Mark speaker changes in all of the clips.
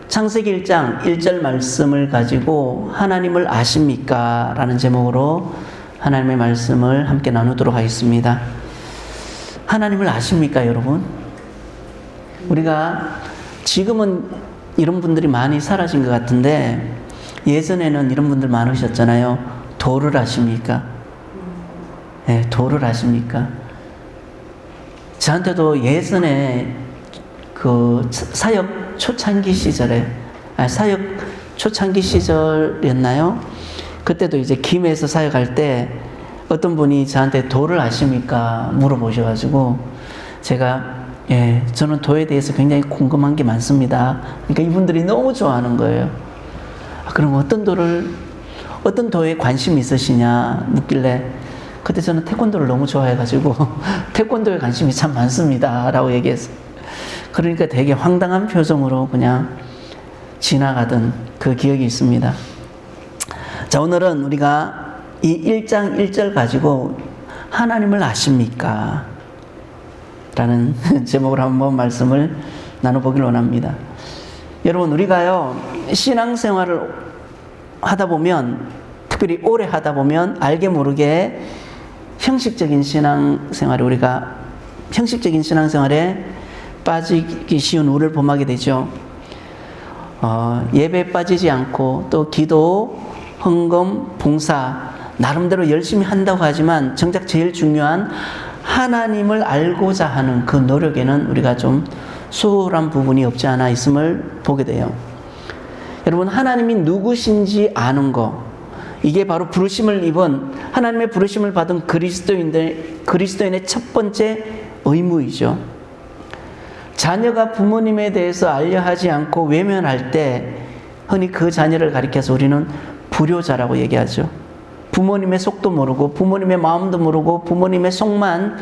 Speaker 1: 창세기 1장 1절 말씀을 가지고 하나님을 아십니까? 라는 제목으로 하나님의 말씀을 함께 나누도록 하겠습니다. 하나님을 아십니까, 여러분? 우리가 지금은 이런 분들이 많이 사라진 것 같은데 예전에는 이런 분들 많으셨잖아요. 도를 아십니까? 네, 도를 아십니까? 저한테도 예전에 그 사역 초창기 시절이었나요? 그때도 이제 김해에서 사역할 때 어떤 분이 저한테 도를 아십니까? 물어보셔가지고 제가 저는 도에 대해서 굉장히 궁금한 게 많습니다. 그러니까 이분들이 너무 좋아하는 거예요. 그럼 어떤 도에 관심이 있으시냐 묻길래 그때 저는 태권도를 너무 좋아해가지고 태권도에 관심이 참 많습니다 라고 얘기했어요. 그러니까 되게 황당한 표정으로 그냥 지나가던 그 기억이 있습니다. 자, 오늘은 우리가 이 1장 1절 가지고 하나님을 아십니까? 라는 제목으로 한번 말씀을 나눠보길 원합니다. 여러분, 우리가요 신앙생활을 하다 보면, 특별히 오래 하다 보면 알게 모르게 형식적인 신앙생활에 빠지기 쉬운 우를 범하게 되죠. 예배에 빠지지 않고 또 기도, 헌금, 봉사 나름대로 열심히 한다고 하지만 정작 제일 중요한 하나님을 알고자 하는 그 노력에는 우리가 좀 소홀한 부분이 없지 않아 있음을 보게 돼요. 여러분, 하나님이 누구신지 아는 거, 이게 바로 하나님의 부르심을 받은 그리스도인의 첫 번째 의무이죠. 자녀가 부모님에 대해서 알려하지 않고 외면할 때 흔히 그 자녀를 가리켜서 우리는 불효자라고 얘기하죠. 부모님의 속도 모르고 부모님의 마음도 모르고 부모님의 속만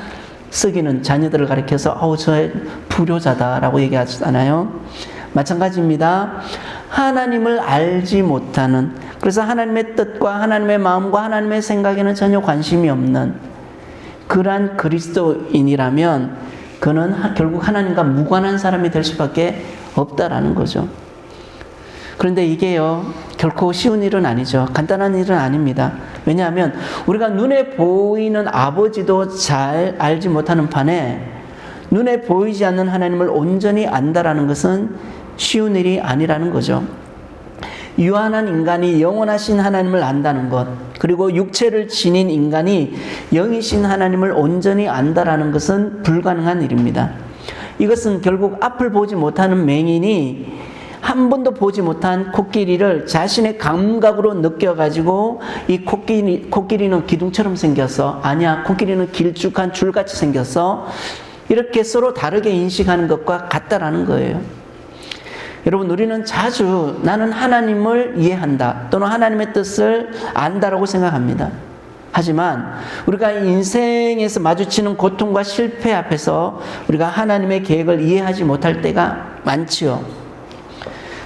Speaker 1: 썩이는 자녀들을 가리켜서 저 불효자다라고 얘기하잖아요. 마찬가지입니다. 하나님을 알지 못하는, 그래서 하나님의 뜻과 하나님의 마음과 하나님의 생각에는 전혀 관심이 없는 그러한 그리스도인이라면 그는 결국 하나님과 무관한 사람이 될 수밖에 없다라는 거죠. 그런데 이게요 결코 쉬운 일은 아니죠. 간단한 일은 아닙니다. 왜냐하면 우리가 눈에 보이는 아버지도 잘 알지 못하는 판에 눈에 보이지 않는 하나님을 온전히 안다라는 것은 쉬운 일이 아니라는 거죠. 유한한 인간이 영원하신 하나님을 안다는 것, 그리고 육체를 지닌 인간이 영이신 하나님을 온전히 안다라는 것은 불가능한 일입니다. 이것은 결국 앞을 보지 못하는 맹인이 한 번도 보지 못한 코끼리를 자신의 감각으로 느껴가지고 이 코끼리는 기둥처럼 생겼어, 아니야 코끼리는 길쭉한 줄같이 생겼어, 이렇게 서로 다르게 인식하는 것과 같다라는 거예요. 여러분, 우리는 자주 나는 하나님을 이해한다 또는 하나님의 뜻을 안다라고 생각합니다. 하지만 우리가 인생에서 마주치는 고통과 실패 앞에서 우리가 하나님의 계획을 이해하지 못할 때가 많지요.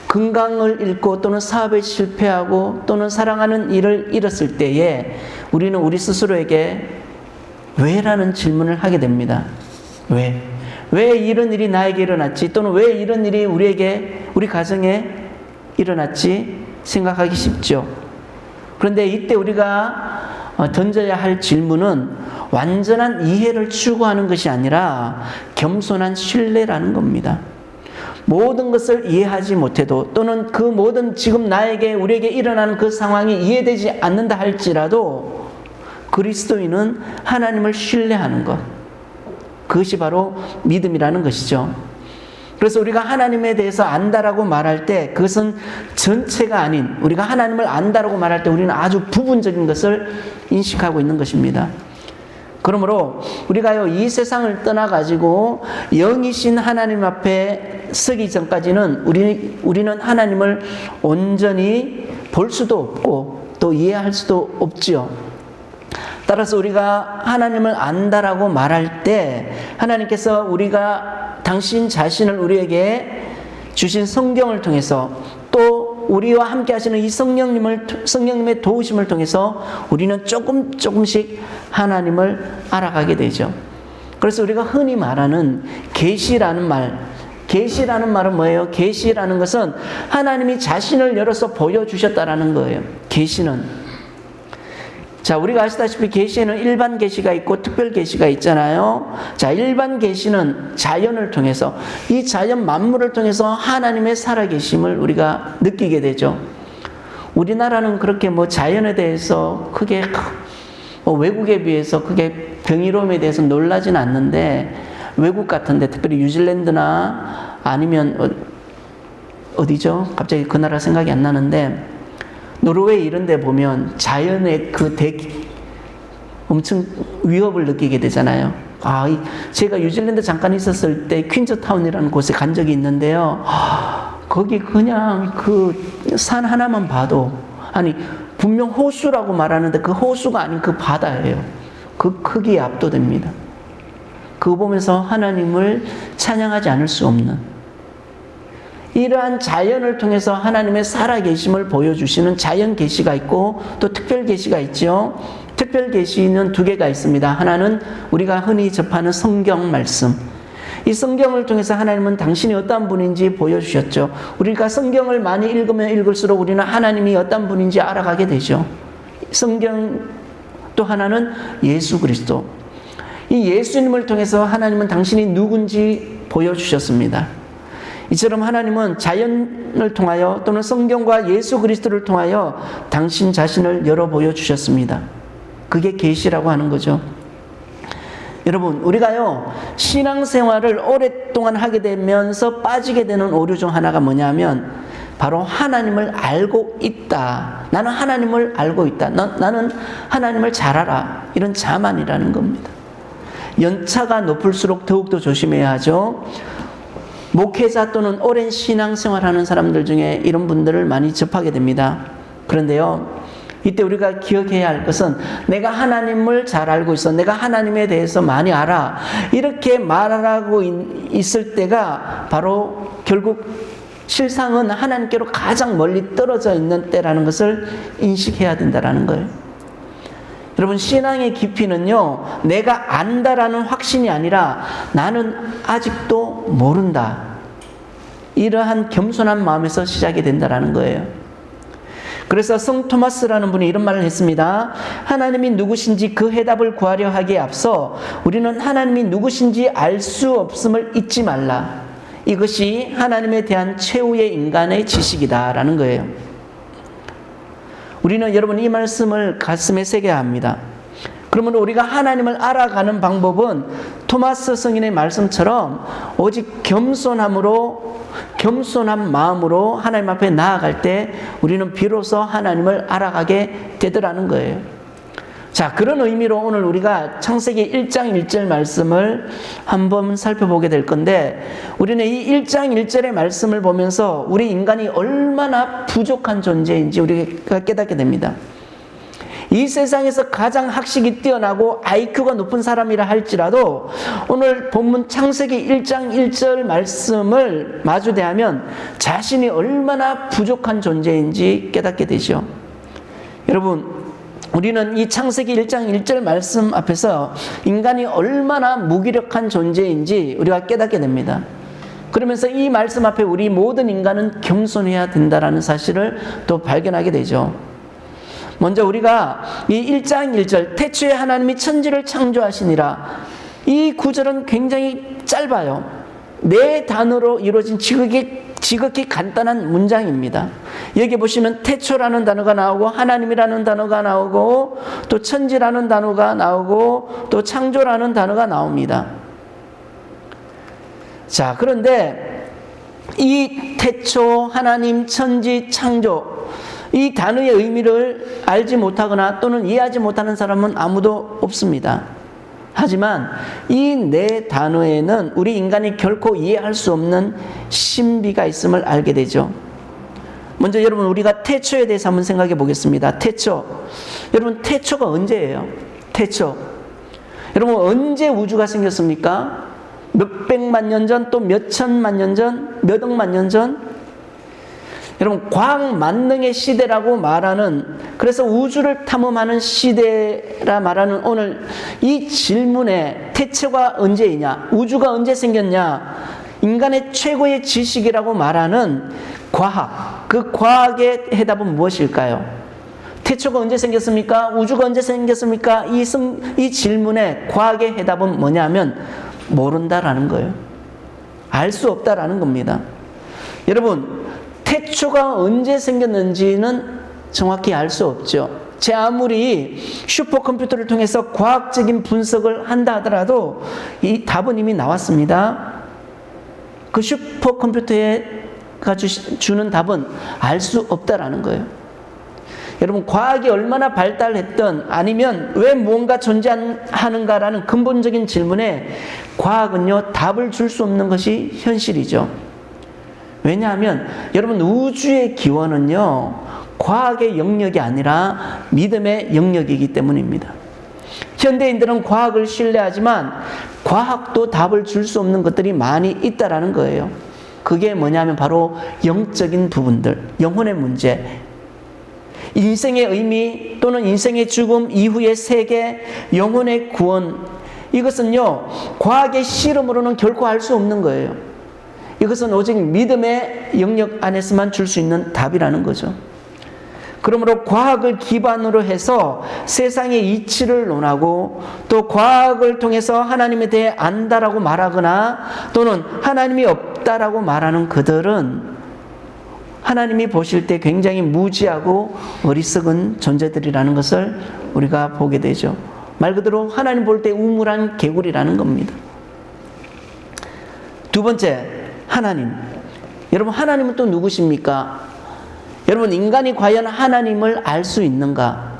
Speaker 1: 건강을 잃고 또는 사업에 실패하고 또는 사랑하는 일을 잃었을 때에 우리는 우리 스스로에게 왜라는 질문을 하게 됩니다. 왜 이런 일이 나에게 일어났지? 또는 왜 이런 일이 우리 가정에 일어났지? 생각하기 쉽죠. 그런데 이때 우리가 던져야 할 질문은 완전한 이해를 추구하는 것이 아니라 겸손한 신뢰라는 겁니다. 모든 것을 이해하지 못해도 또는 그 모든 지금 우리에게 일어나는 그 상황이 이해되지 않는다 할지라도 그리스도인은 하나님을 신뢰하는 것, 그것이 바로 믿음이라는 것이죠. 그래서 우리가 하나님에 대해서 안다라고 말할 때 그것은 전체가 아닌, 우리가 하나님을 안다라고 말할 때 우리는 아주 부분적인 것을 인식하고 있는 것입니다. 그러므로 우리가요 이 세상을 떠나가지고 영이신 하나님 앞에 서기 전까지는 우리는 하나님을 온전히 볼 수도 없고 또 이해할 수도 없지요. 따라서 우리가 하나님을 안다라고 말할 때 하나님께서 당신 자신을 우리에게 주신 성경을 통해서 또 우리와 함께 하시는 이 성령님의 도우심을 통해서 우리는 조금씩 하나님을 알아가게 되죠. 그래서 우리가 흔히 말하는 계시라는 말, 계시라는 말은 뭐예요? 계시라는 것은 하나님이 자신을 열어서 보여주셨다라는 거예요. 계시는. 자, 우리가 아시다시피 계시에는 일반 계시가 있고 특별 계시가 있잖아요. 자, 일반 계시는 자연을 통해서, 이 자연 만물을 통해서 하나님의 살아계심을 우리가 느끼게 되죠. 우리나라는 그렇게 뭐 자연에 대해서 크게 외국에 비해서 크게 병이로움에 대해서 놀라진 않는데, 외국 같은데 특별히 뉴질랜드나 아니면 어디죠? 갑자기 그 나라 생각이 안 나는데, 노르웨이 이런 데 보면 자연의 그 엄청 위협을 느끼게 되잖아요. 제가 뉴질랜드 잠깐 있었을 때 퀸즈타운이라는 곳에 간 적이 있는데요. 거기 그냥 그 산 하나만 봐도, 분명 호수라고 말하는데 그 호수가 아닌 그 바다예요. 그 크기에 압도됩니다. 그거 보면서 하나님을 찬양하지 않을 수 없는, 이러한 자연을 통해서 하나님의 살아계심을 보여주시는 자연 계시가 있고 또 특별 계시가 있죠. 특별 계시는 두 개가 있습니다. 하나는 우리가 흔히 접하는 성경 말씀. 이 성경을 통해서 하나님은 당신이 어떤 분인지 보여주셨죠. 우리가 성경을 많이 읽으면 읽을수록 우리는 하나님이 어떤 분인지 알아가게 되죠. 성경 또 하나는 예수 그리스도. 이 예수님을 통해서 하나님은 당신이 누군지 보여주셨습니다. 이처럼 하나님은 자연을 통하여 또는 성경과 예수 그리스도를 통하여 당신 자신을 열어 보여주셨습니다. 그게 계시라고 하는 거죠. 여러분, 우리가요 신앙생활을 오랫동안 하게 되면서 빠지게 되는 오류 중 하나가 뭐냐면 바로 하나님을 알고 있다. 나는 하나님을 알고 있다. 나는 하나님을 잘 알아. 이런 자만이라는 겁니다. 연차가 높을수록 더욱더 조심해야 하죠. 목회자 또는 오랜 신앙생활하는 사람들 중에 이런 분들을 많이 접하게 됩니다. 그런데요, 이때 우리가 기억해야 할 것은 내가 하나님을 잘 알고 있어, 내가 하나님에 대해서 많이 알아, 이렇게 말하고 있을 때가 바로 결국 실상은 하나님께로 가장 멀리 떨어져 있는 때라는 것을 인식해야 된다는 거예요. 여러분, 신앙의 깊이는요 내가 안다라는 확신이 아니라 나는 아직도 모른다, 이러한 겸손한 마음에서 시작이 된다는 거예요. 그래서 성 토마스라는 분이 이런 말을 했습니다. 하나님이 누구신지 그 해답을 구하려 하기에 앞서 우리는 하나님이 누구신지 알 수 없음을 잊지 말라. 이것이 하나님에 대한 최후의 인간의 지식이다 라는 거예요. 우리는 여러분 이 말씀을 가슴에 새겨야 합니다. 그러면 우리가 하나님을 알아가는 방법은 토마스 성인의 말씀처럼 오직 겸손한 마음으로 하나님 앞에 나아갈 때 우리는 비로소 하나님을 알아가게 되더라는 거예요. 자, 그런 의미로 오늘 우리가 창세기 1장 1절 말씀을 한번 살펴보게 될 건데, 우리는 이 1장 1절의 말씀을 보면서 우리 인간이 얼마나 부족한 존재인지 우리가 깨닫게 됩니다. 이 세상에서 가장 학식이 뛰어나고 IQ가 높은 사람이라 할지라도 오늘 본문 창세기 1장 1절 말씀을 마주대하면 자신이 얼마나 부족한 존재인지 깨닫게 되죠. 여러분, 우리는 이 창세기 1장 1절 말씀 앞에서 인간이 얼마나 무기력한 존재인지 우리가 깨닫게 됩니다. 그러면서 이 말씀 앞에 우리 모든 인간은 겸손해야 된다는 사실을 또 발견하게 되죠. 먼저 우리가 이 1장 1절 태초에 하나님이 천지를 창조하시니라, 이 구절은 굉장히 짧아요. 4단어로 이루어진 지극히 간단한 문장입니다. 여기 보시면 태초라는 단어가 나오고 하나님이라는 단어가 나오고 또 천지라는 단어가 나오고 또 창조라는 단어가 나옵니다. 자, 그런데 이 태초, 하나님, 천지, 창조, 이 단어의 의미를 알지 못하거나 또는 이해하지 못하는 사람은 아무도 없습니다. 하지만 이 4단어에는 우리 인간이 결코 이해할 수 없는 신비가 있음을 알게 되죠. 먼저 여러분, 우리가 태초에 대해서 한번 생각해 보겠습니다. 태초. 여러분, 태초가 언제예요? 태초. 여러분, 언제 우주가 생겼습니까? 몇 백만 년 전, 또 몇 천만 년 전, 몇 억만 년 전? 여러분, 과학 만능의 시대라고 말하는, 그래서 우주를 탐험하는 시대라 말하는 오늘 이 질문에 태초가 언제이냐, 우주가 언제 생겼냐, 인간의 최고의 지식이라고 말하는 과학, 그 과학의 해답은 무엇일까요? 태초가 언제 생겼습니까? 우주가 언제 생겼습니까? 이 질문에 과학의 해답은 뭐냐면 모른다라는 거예요. 알 수 없다라는 겁니다. 여러분, 태초가 언제 생겼는지는 정확히 알 수 없죠. 제 아무리 슈퍼컴퓨터를 통해서 과학적인 분석을 한다 하더라도 이 답은 이미 나왔습니다. 그 슈퍼컴퓨터가 주는 답은 알 수 없다라는 거예요. 여러분, 과학이 얼마나 발달했던 아니면 왜 무언가 존재하는가라는 근본적인 질문에 과학은요, 답을 줄 수 없는 것이 현실이죠. 왜냐하면 여러분, 우주의 기원은요, 과학의 영역이 아니라 믿음의 영역이기 때문입니다. 현대인들은 과학을 신뢰하지만 과학도 답을 줄 수 없는 것들이 많이 있다라는 거예요. 그게 뭐냐면 바로 영적인 부분들, 영혼의 문제, 인생의 의미 또는 인생의 죽음 이후의 세계, 영혼의 구원, 이것은요, 과학의 실험으로는 결코 알 수 없는 거예요. 이것은 오직 믿음의 영역 안에서만 줄 수 있는 답이라는 거죠. 그러므로 과학을 기반으로 해서 세상의 이치를 논하고 또 과학을 통해서 하나님에 대해 안다라고 말하거나 또는 하나님이 없다라고 말하는 그들은 하나님이 보실 때 굉장히 무지하고 어리석은 존재들이라는 것을 우리가 보게 되죠. 말 그대로 하나님 볼 때 우물한 개구리라는 겁니다. 두 번째, 하나님. 여러분, 하나님은 또 누구십니까? 여러분, 인간이 과연 하나님을 알 수 있는가?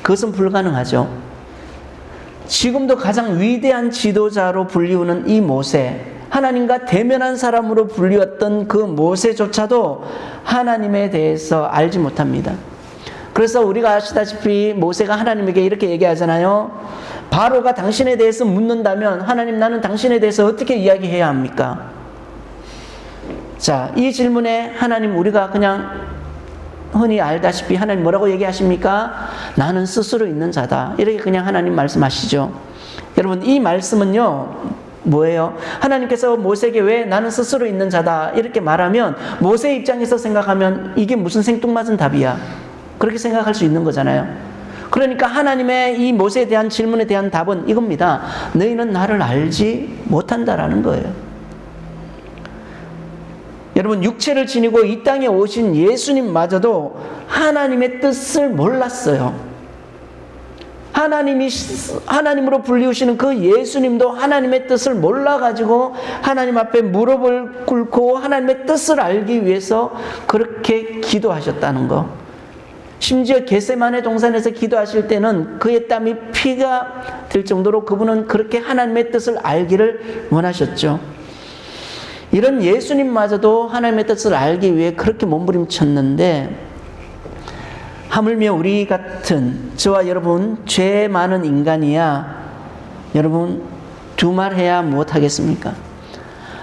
Speaker 1: 그것은 불가능하죠. 지금도 가장 위대한 지도자로 불리우는 이 모세, 하나님과 대면한 사람으로 불리웠던 그 모세조차도 하나님에 대해서 알지 못합니다. 그래서 우리가 아시다시피 모세가 하나님에게 이렇게 얘기하잖아요. 바로가 당신에 대해서 묻는다면 하나님, 나는 당신에 대해서 어떻게 이야기해야 합니까? 자, 이 질문에 하나님, 우리가 그냥 흔히 알다시피 하나님 뭐라고 얘기하십니까? 나는 스스로 있는 자다. 이렇게 그냥 하나님 말씀하시죠. 여러분, 이 말씀은요, 뭐예요? 하나님께서 모세에게 왜 나는 스스로 있는 자다 이렇게 말하면 모세 입장에서 생각하면 이게 무슨 생뚱맞은 답이야, 그렇게 생각할 수 있는 거잖아요. 그러니까 하나님의 이 모세에 대한 질문에 대한 답은 이겁니다. 너희는 나를 알지 못한다라는 거예요. 여러분, 육체를 지니고 이 땅에 오신 예수님마저도 하나님의 뜻을 몰랐어요. 하나님으로 불리우시는 그 예수님도 하나님의 뜻을 몰라가지고 하나님 앞에 무릎을 꿇고 하나님의 뜻을 알기 위해서 그렇게 기도하셨다는 거. 심지어 겟세마네 동산에서 기도하실 때는 그의 땀이 피가 될 정도로 그분은 그렇게 하나님의 뜻을 알기를 원하셨죠. 이런 예수님마저도 하나님의 뜻을 알기 위해 그렇게 몸부림쳤는데, 하물며 우리 같은 저와 여러분 죄 많은 인간이야 여러분 두말해야 무엇하겠습니까?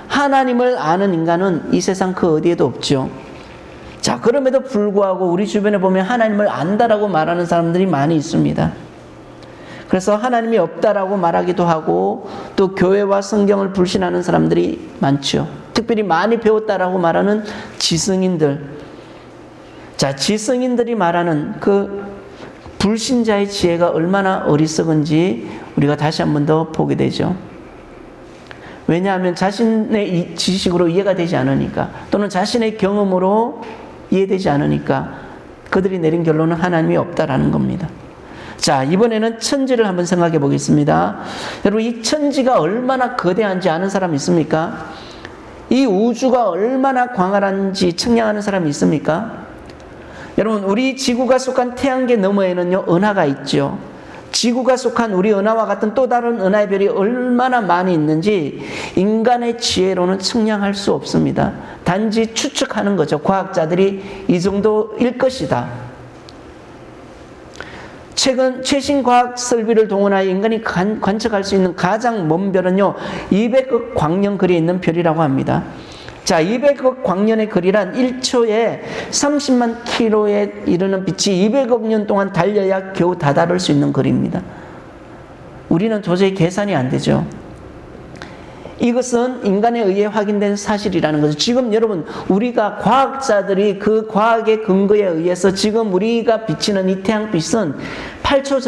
Speaker 1: 하나님을 아는 인간은 이 세상 그 어디에도 없죠. 자, 그럼에도 불구하고 우리 주변에 보면 하나님을 안다라고 말하는 사람들이 많이 있습니다. 그래서 하나님이 없다라고 말하기도 하고 또 교회와 성경을 불신하는 사람들이 많죠. 특별히 많이 배웠다라고 말하는 지성인들. 자, 지성인들이 말하는 그 불신자의 지혜가 얼마나 어리석은지 우리가 다시 한 번 더 보게 되죠. 왜냐하면 자신의 지식으로 이해가 되지 않으니까, 또는 자신의 경험으로 이해되지 않으니까 그들이 내린 결론은 하나님이 없다라는 겁니다. 자, 이번에는 천지를 한번 생각해 보겠습니다. 여러분, 이 천지가 얼마나 거대한지 아는 사람 있습니까? 이 우주가 얼마나 광활한지 측량하는 사람이 있습니까? 여러분, 우리 지구가 속한 태양계 너머에는요, 은하가 있죠. 지구가 속한 우리 은하와 같은 또 다른 은하의 별이 얼마나 많이 있는지 인간의 지혜로는 측량할 수 없습니다. 단지 추측하는 거죠. 과학자들이 이 정도일 것이다. 최신 과학 설비를 동원하여 인간이 관측할 수 있는 가장 먼 별은요, 200억 광년 거리에 있는 별이라고 합니다. 자, 200억 광년의 거리란 1초에 30만 킬로에 이르는 빛이 200억 년 동안 달려야 겨우 다다를 수 있는 거리입니다. 우리는 도저히 계산이 안 되죠. 이것은 인간에 의해 확인된 사실이라는 거죠. 지금 여러분, 우리가 과학자들이 그 과학의 근거에 의해서 지금 우리가 비치는 이 태양빛은 8초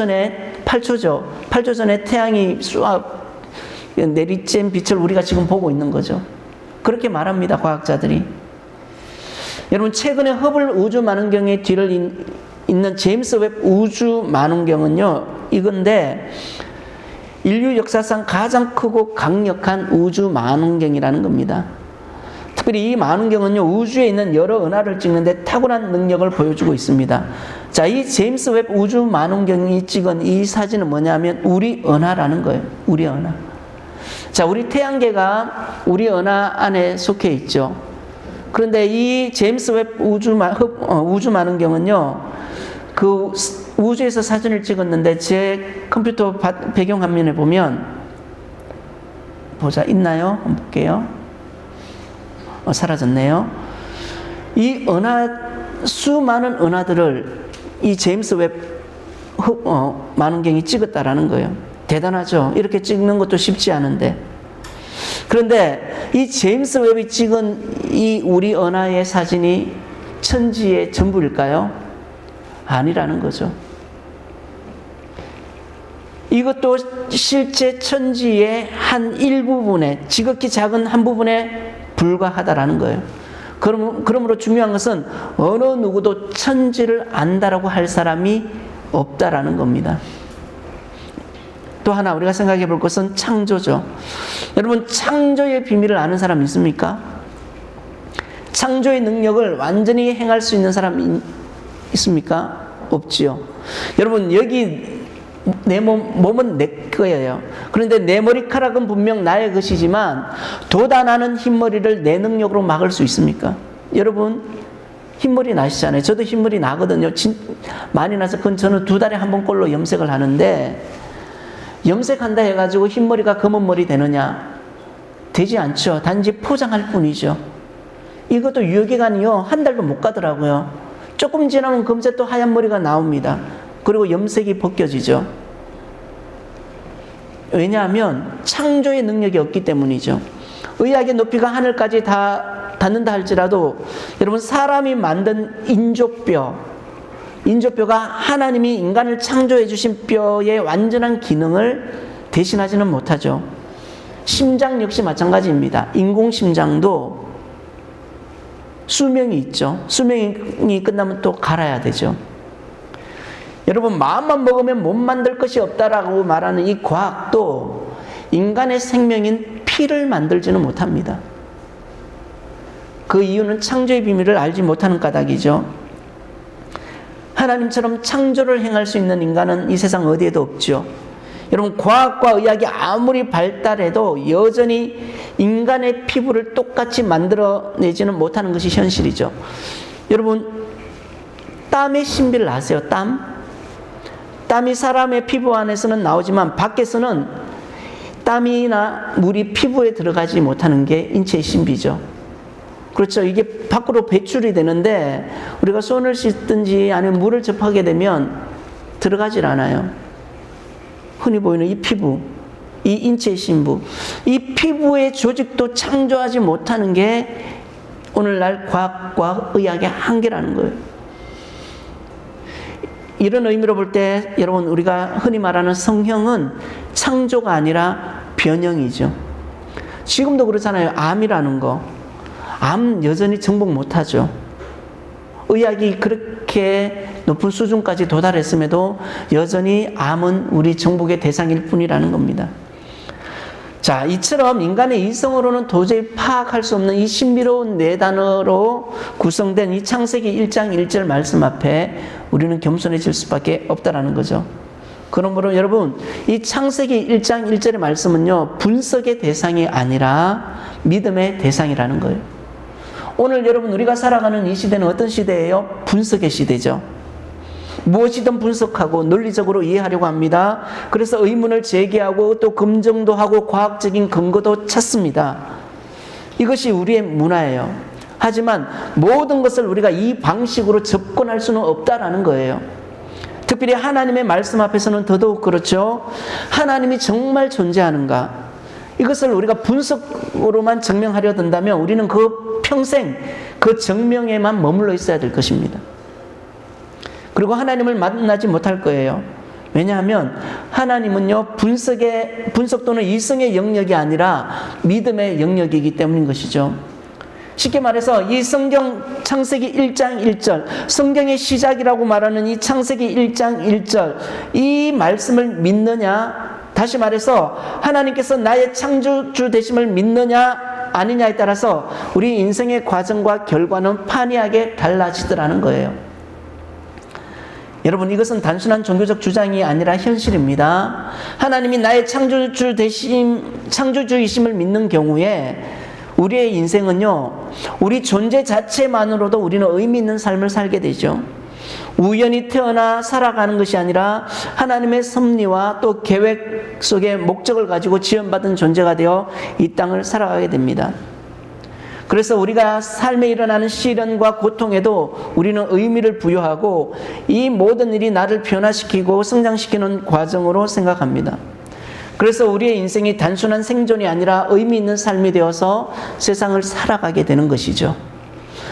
Speaker 1: 전에 태양이 내리쬐는 빛을 우리가 지금 보고 있는 거죠. 그렇게 말합니다, 과학자들이. 여러분, 최근에 허블 우주만원경의 뒤를 잇는 제임스 웹 우주만원경은요, 이건데 인류 역사상 가장 크고 강력한 우주만원경이라는 겁니다. 특별히 이 만원경은요, 우주에 있는 여러 은하를 찍는데 탁월한 능력을 보여주고 있습니다. 자, 이 제임스 웹 우주만원경이 찍은 이 사진은 뭐냐면 우리 은하라는 거예요. 우리 은하. 자, 우리 태양계가 우리 은하 안에 속해 있죠. 그런데 이 제임스 웹 우주만원경은요, 그 우주에서 사진을 찍었는데 제 컴퓨터 배경화면에 보면 있나요? 한번 볼게요. 사라졌네요. 이 수많은 은하들을 이 제임스 웹 만원경이 찍었다라는 거예요. 대단하죠? 이렇게 찍는 것도 쉽지 않은데. 그런데 이 제임스 웹이 찍은 이 우리 은하의 사진이 천지의 전부일까요? 아니라는 거죠. 이것도 실제 천지의 한 일부분에, 지극히 작은 한 부분에 불과하다라는 거예요. 그러므로 중요한 것은 어느 누구도 천지를 안다라고 할 사람이 없다라는 겁니다. 또 하나 우리가 생각해 볼 것은 창조죠. 여러분, 창조의 비밀을 아는 사람 있습니까? 창조의 능력을 완전히 행할 수 있는 사람 있습니까? 없지요. 여러분, 여기 내 몸은 내 거예요. 그런데 내 머리카락은 분명 나의 것이지만 돋아나는 흰머리를 내 능력으로 막을 수 있습니까? 여러분, 흰머리 나시잖아요. 저도 흰머리 나거든요. 많이 나서 그건 저는 2달에 한 번꼴로 염색을 하는데, 염색한다 해가지고 흰머리가 검은 머리 되느냐? 되지 않죠. 단지 포장할 뿐이죠. 이것도 유효기간이요, 한 달도 못 가더라고요. 조금 지나면 금세 또 하얀 머리가 나옵니다. 그리고 염색이 벗겨지죠. 왜냐하면 창조의 능력이 없기 때문이죠. 의학의 높이가 하늘까지 다 닿는다 할지라도 여러분, 사람이 만든 인조뼈가 하나님이 인간을 창조해 주신 뼈의 완전한 기능을 대신하지는 못하죠. 심장 역시 마찬가지입니다. 인공심장도 수명이 있죠. 수명이 끝나면 또 갈아야 되죠. 여러분, 마음만 먹으면 못 만들 것이 없다라고 말하는 이 과학도 인간의 생명인 피를 만들지는 못합니다. 그 이유는 창조의 비밀을 알지 못하는 까닭이죠. 하나님처럼 창조를 행할 수 있는 인간은 이 세상 어디에도 없죠. 여러분, 과학과 의학이 아무리 발달해도 여전히 인간의 피부를 똑같이 만들어내지는 못하는 것이 현실이죠. 여러분, 땀의 신비를 아세요? 땀이 사람의 피부 안에서는 나오지만 밖에서는 땀이나 물이 피부에 들어가지 못하는 게 인체의 신비죠. 그렇죠. 이게 밖으로 배출이 되는데 우리가 손을 씻든지 아니면 물을 접하게 되면 들어가질 않아요. 흔히 보이는 이 피부, 이 인체의 신부, 이 피부의 조직도 창조하지 못하는 게 오늘날 과학과 의학의 한계라는 거예요. 이런 의미로 볼 때 여러분, 우리가 흔히 말하는 성형은 창조가 아니라 변형이죠. 지금도 그렇잖아요. 암이라는 거. 암 여전히 정복 못하죠. 의학이 그렇게 높은 수준까지 도달했음에도 여전히 암은 우리 정복의 대상일 뿐이라는 겁니다. 자, 이처럼 인간의 이성으로는 도저히 파악할 수 없는 이 신비로운 네 단어로 구성된 이 창세기 1장 1절 말씀 앞에 우리는 겸손해질 수밖에 없다라는 거죠. 그러므로 여러분, 이 창세기 1장 1절의 말씀은요, 분석의 대상이 아니라 믿음의 대상이라는 거예요. 오늘 여러분, 우리가 살아가는 이 시대는 어떤 시대예요? 분석의 시대죠. 무엇이든 분석하고 논리적으로 이해하려고 합니다. 그래서 의문을 제기하고 또 검증도 하고 과학적인 근거도 찾습니다. 이것이 우리의 문화예요. 하지만 모든 것을 우리가 이 방식으로 접근할 수는 없다라는 거예요. 특별히 하나님의 말씀 앞에서는 더더욱 그렇죠. 하나님이 정말 존재하는가? 이것을 우리가 분석으로만 증명하려 든다면 우리는 그 평생 그 증명에만 머물러 있어야 될 것입니다. 그리고 하나님을 만나지 못할 거예요. 왜냐하면 하나님은요, 분석 또는 이성의 영역이 아니라 믿음의 영역이기 때문인 것이죠. 쉽게 말해서 이 성경 창세기 1장 1절, 성경의 시작이라고 말하는 이 창세기 1장 1절, 이 말씀을 믿느냐, 다시 말해서 하나님께서 나의 창조주 되심을 믿느냐 아니냐에 따라서 우리 인생의 과정과 결과는 판이하게 달라지더라는 거예요. 여러분, 이것은 단순한 종교적 주장이 아니라 현실입니다. 하나님이 나의 창조주이심을 믿는 경우에 우리의 인생은요, 우리 존재 자체만으로도 우리는 의미 있는 삶을 살게 되죠. 우연히 태어나 살아가는 것이 아니라 하나님의 섭리와 또 계획 속에 목적을 가지고 지원받은 존재가 되어 이 땅을 살아가게 됩니다. 그래서 우리가 삶에 일어나는 시련과 고통에도 우리는 의미를 부여하고 이 모든 일이 나를 변화시키고 성장시키는 과정으로 생각합니다. 그래서 우리의 인생이 단순한 생존이 아니라 의미 있는 삶이 되어서 세상을 살아가게 되는 것이죠.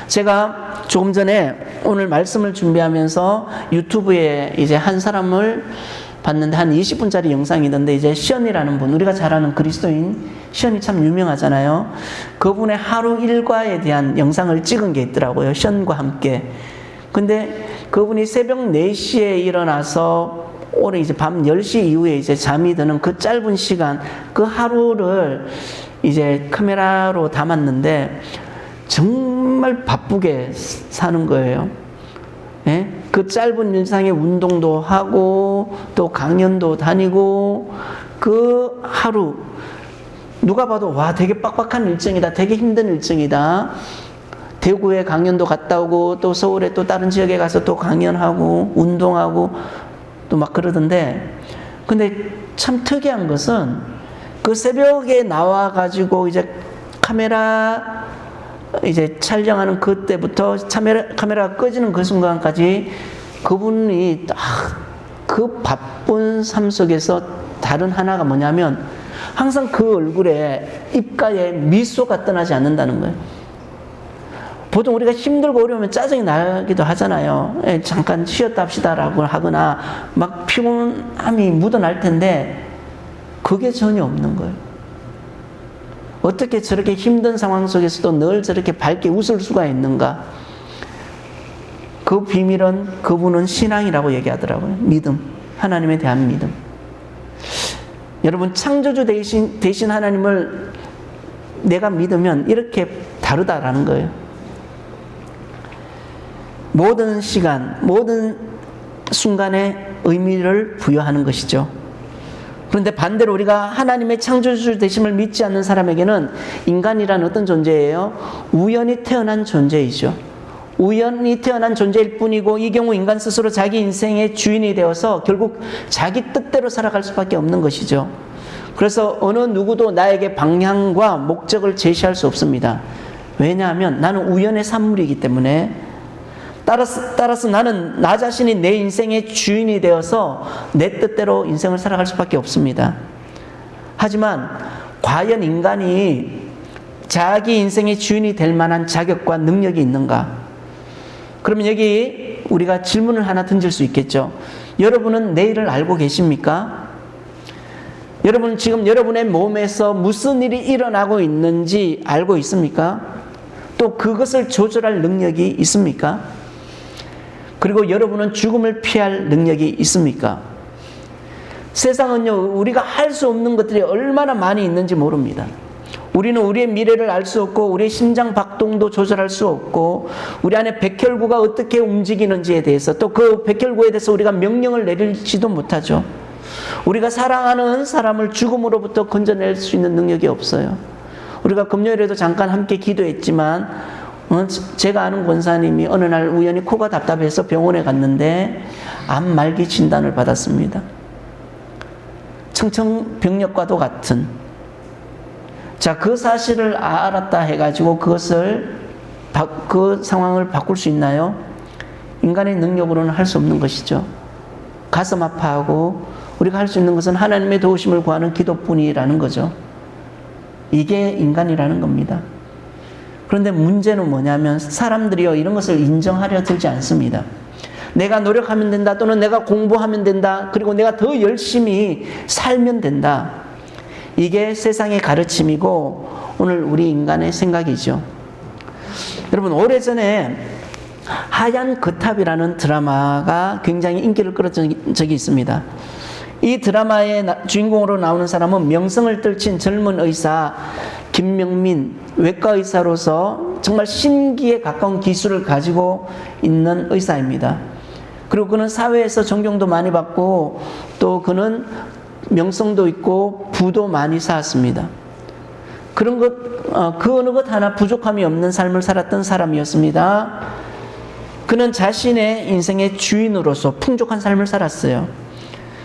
Speaker 1: 제가 조금 전에 오늘 말씀을 준비하면서 유튜브에 이제 한 사람을 봤는데 한 20분짜리 영상이던데, 이제 시언이라는 분, 우리가 잘 아는 그리스도인 시언이 참 유명하잖아요. 그분의 하루 일과에 대한 영상을 찍은 게 있더라고요. 시언과 함께. 근데 그분이 새벽 4시에 일어나서 오늘 이제 밤 10시 이후에 이제 잠이 드는 그 짧은 시간, 그 하루를 이제 카메라로 담았는데 정말 바쁘게 사는 거예요. 예? 그 짧은 일상에 운동도 하고 또 강연도 다니고, 그 하루 누가 봐도 와, 되게 빡빡한 일정이다, 되게 힘든 일정이다. 대구에 강연도 갔다 오고 또 서울에 또 다른 지역에 가서 또 강연하고 운동하고 또 막 그러던데, 근데 참 특이한 것은 그 새벽에 나와 가지고 이제 카메라 이제 촬영하는 그때부터 카메라가 꺼지는 그 순간까지 그분이 그 바쁜 삶 속에서 다른 하나가 뭐냐면 항상 그 얼굴에, 입가에 미소가 떠나지 않는다는 거예요. 보통 우리가 힘들고 어려우면 짜증이 나기도 하잖아요. 잠깐 쉬었다 합시다라고 하거나 막 피곤함이 묻어날 텐데 그게 전혀 없는 거예요. 어떻게 저렇게 힘든 상황 속에서도 늘 저렇게 밝게 웃을 수가 있는가? 그 비밀은 그분은 신앙이라고 얘기하더라고요. 믿음, 하나님에 대한 믿음. 여러분, 창조주 대신 하나님을 내가 믿으면 이렇게 다르다라는 거예요. 모든 시간, 모든 순간에 의미를 부여하는 것이죠. 그런데 반대로 우리가 하나님의 창조주 되심을 믿지 않는 사람에게는 인간이란 어떤 존재예요? 우연히 태어난 존재이죠. 우연히 태어난 존재일 뿐이고, 이 경우 인간 스스로 자기 인생의 주인이 되어서 결국 자기 뜻대로 살아갈 수밖에 없는 것이죠. 그래서 어느 누구도 나에게 방향과 목적을 제시할 수 없습니다. 왜냐하면 나는 우연의 산물이기 때문에. 따라서 나는 나 자신이 내 인생의 주인이 되어서 내 뜻대로 인생을 살아갈 수밖에 없습니다. 하지만 과연 인간이 자기 인생의 주인이 될 만한 자격과 능력이 있는가? 그러면 여기 우리가 질문을 하나 던질 수 있겠죠. 여러분은 내일을 알고 계십니까? 여러분 지금 여러분의 몸에서 무슨 일이 일어나고 있는지 알고 있습니까? 또 그것을 조절할 능력이 있습니까? 그리고 여러분은 죽음을 피할 능력이 있습니까? 세상은요, 우리가 할 수 없는 것들이 얼마나 많이 있는지 모릅니다. 우리는 우리의 미래를 알 수 없고, 우리의 심장 박동도 조절할 수 없고, 우리 안에 백혈구가 어떻게 움직이는지에 대해서, 또 그 백혈구에 대해서 우리가 명령을 내릴지도 못하죠. 우리가 사랑하는 사람을 죽음으로부터 건져낼 수 있는 능력이 없어요. 우리가 금요일에도 잠깐 함께 기도했지만, 제가 아는 권사님이 어느 날 우연히 코가 답답해서 병원에 갔는데 암 말기 진단을 받았습니다. 청천벽력과도 같은. 자, 그 사실을 알았다 해가지고 그 상황을 바꿀 수 있나요? 인간의 능력으로는 할 수 없는 것이죠. 가슴 아파하고 우리가 할 수 있는 것은 하나님의 도우심을 구하는 기도뿐이라는 거죠. 이게 인간이라는 겁니다. 그런데 문제는 뭐냐면 사람들이요, 이런 것을 인정하려 들지 않습니다. 내가 노력하면 된다, 또는 내가 공부하면 된다, 그리고 내가 더 열심히 살면 된다. 이게 세상의 가르침이고 오늘 우리 인간의 생각이죠. 여러분, 오래전에 하얀 거탑이라는 드라마가 굉장히 인기를 끌었던 적이 있습니다. 이 드라마의 주인공으로 나오는 사람은 명성을 떨친 젊은 의사 김명민, 외과 의사로서 정말 신기에 가까운 기술을 가지고 있는 의사입니다. 그리고 그는 사회에서 존경도 많이 받고 또 그는 명성도 있고 부도 많이 쌓았습니다. 그런 것, 그 어느 것 하나 부족함이 없는 삶을 살았던 사람이었습니다. 그는 자신의 인생의 주인으로서 풍족한 삶을 살았어요.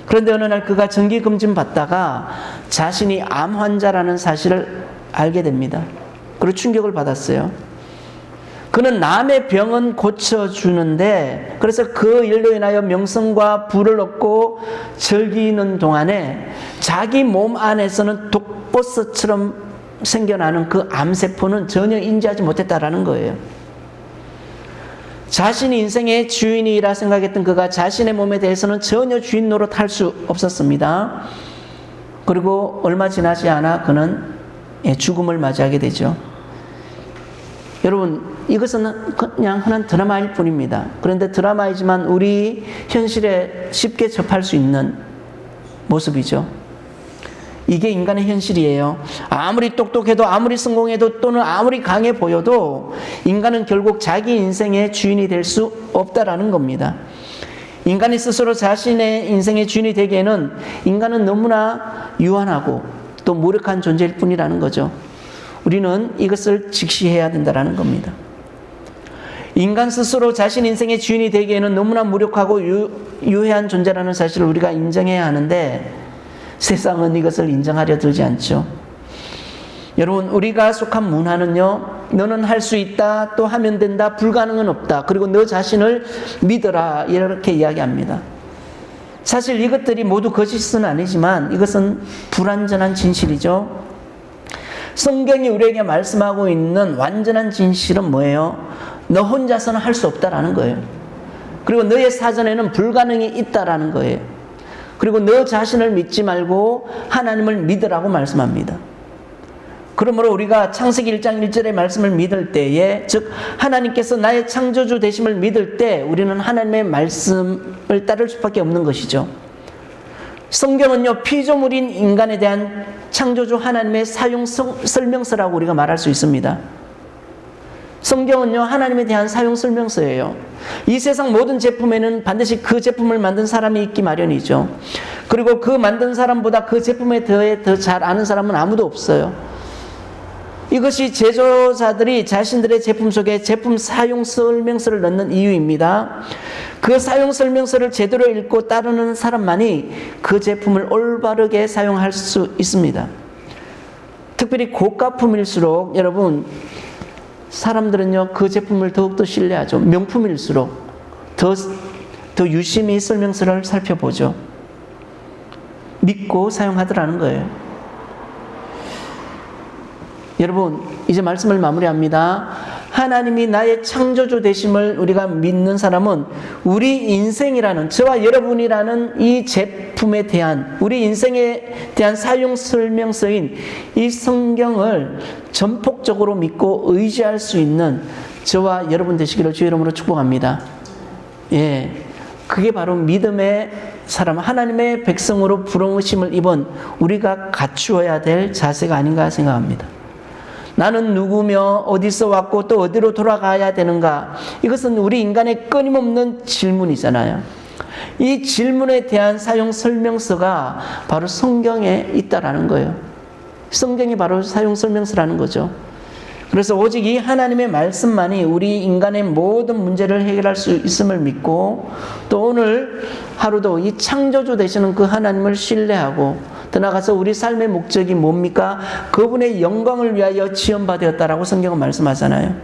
Speaker 1: 그런데 어느 날 그가 정기검진 받다가 자신이 암 환자라는 사실을 알게 됩니다. 그리고 충격을 받았어요. 그는 남의 병은 고쳐주는데, 그래서 그 일로 인하여 명성과 부를 얻고 즐기는 동안에 자기 몸 안에서는 독버섯처럼 생겨나는 그 암세포는 전혀 인지하지 못했다라는 거예요. 자신이 인생의 주인이라 생각했던 그가 자신의 몸에 대해서는 전혀 주인 노릇할 수 없었습니다. 그리고 얼마 지나지 않아 그는 죽음을 맞이하게 되죠. 여러분, 이것은 그냥 흔한 드라마일 뿐입니다. 그런데 드라마이지만 우리 현실에 쉽게 접할 수 있는 모습이죠. 이게 인간의 현실이에요. 아무리 똑똑해도, 아무리 성공해도, 또는 아무리 강해 보여도 인간은 결국 자기 인생의 주인이 될 수 없다라는 겁니다. 인간이 스스로 자신의 인생의 주인이 되기에는 인간은 너무나 유한하고 또 무력한 존재일 뿐이라는 거죠. 우리는 이것을 직시해야 된다는 겁니다. 인간 스스로 자신 인생의 주인이 되기에는 너무나 무력하고 유해한 존재라는 사실을 우리가 인정해야 하는데 세상은 이것을 인정하려 들지 않죠. 여러분, 우리가 속한 문화는요, 너는 할 수 있다, 또 하면 된다, 불가능은 없다, 그리고 너 자신을 믿어라, 이렇게 이야기합니다. 사실 이것들이 모두 거짓은 아니지만 이것은 불완전한 진실이죠. 성경이 우리에게 말씀하고 있는 완전한 진실은 뭐예요? 너 혼자서는 할 수 없다라는 거예요. 그리고 너의 사전에는 불가능이 있다라는 거예요. 그리고 너 자신을 믿지 말고 하나님을 믿으라고 말씀합니다. 그러므로 우리가 창세기 1장 1절의 말씀을 믿을 때에, 즉 하나님께서 나의 창조주 되심을 믿을 때 우리는 하나님의 말씀을 따를 수밖에 없는 것이죠. 성경은요, 피조물인 인간에 대한 창조주 하나님의 사용 설명서라고 우리가 말할 수 있습니다. 성경은요, 하나님에 대한 사용 설명서예요. 이 세상 모든 제품에는 반드시 그 제품을 만든 사람이 있기 마련이죠. 그리고 그 만든 사람보다 그 제품에 대해 더 잘 아는 사람은 아무도 없어요. 이것이 제조자들이 자신들의 제품 속에 제품 사용 설명서를 넣는 이유입니다. 그 사용 설명서를 제대로 읽고 따르는 사람만이 그 제품을 올바르게 사용할 수 있습니다. 특별히 고가품일수록 여러분, 사람들은요, 그 제품을 더욱더 신뢰하죠. 명품일수록 더 유심히 설명서를 살펴보죠. 믿고 사용하더라는 거예요. 여러분, 이제 말씀을 마무리합니다. 하나님이 나의 창조주 되심을 우리가 믿는 사람은 우리 인생이라는, 저와 여러분이라는 이 제품에 대한, 우리 인생에 대한 사용 설명서인 이 성경을 전폭적으로 믿고 의지할 수 있는 저와 여러분 되시기를 주의 이름으로 축복합니다. 예, 그게 바로 믿음의 사람, 하나님의 백성으로 부르심을 입은 우리가 갖추어야 될 자세가 아닌가 생각합니다. 나는 누구며 어디서 왔고 또 어디로 돌아가야 되는가? 이것은 우리 인간의 끊임없는 질문이잖아요. 이 질문에 대한 사용 설명서가 바로 성경에 있다라는 거예요. 성경이 바로 사용 설명서라는 거죠. 그래서 오직 이 하나님의 말씀만이 우리 인간의 모든 문제를 해결할 수 있음을 믿고, 또 오늘 하루도 이 창조주 되시는 그 하나님을 신뢰하고, 더 나아가서 우리 삶의 목적이 뭡니까? 그분의 영광을 위하여 지원받았다라고 성경은 말씀하잖아요.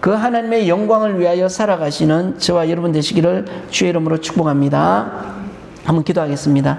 Speaker 1: 그 하나님의 영광을 위하여 살아가시는 저와 여러분 되시기를 주의 이름으로 축복합니다. 한번 기도하겠습니다.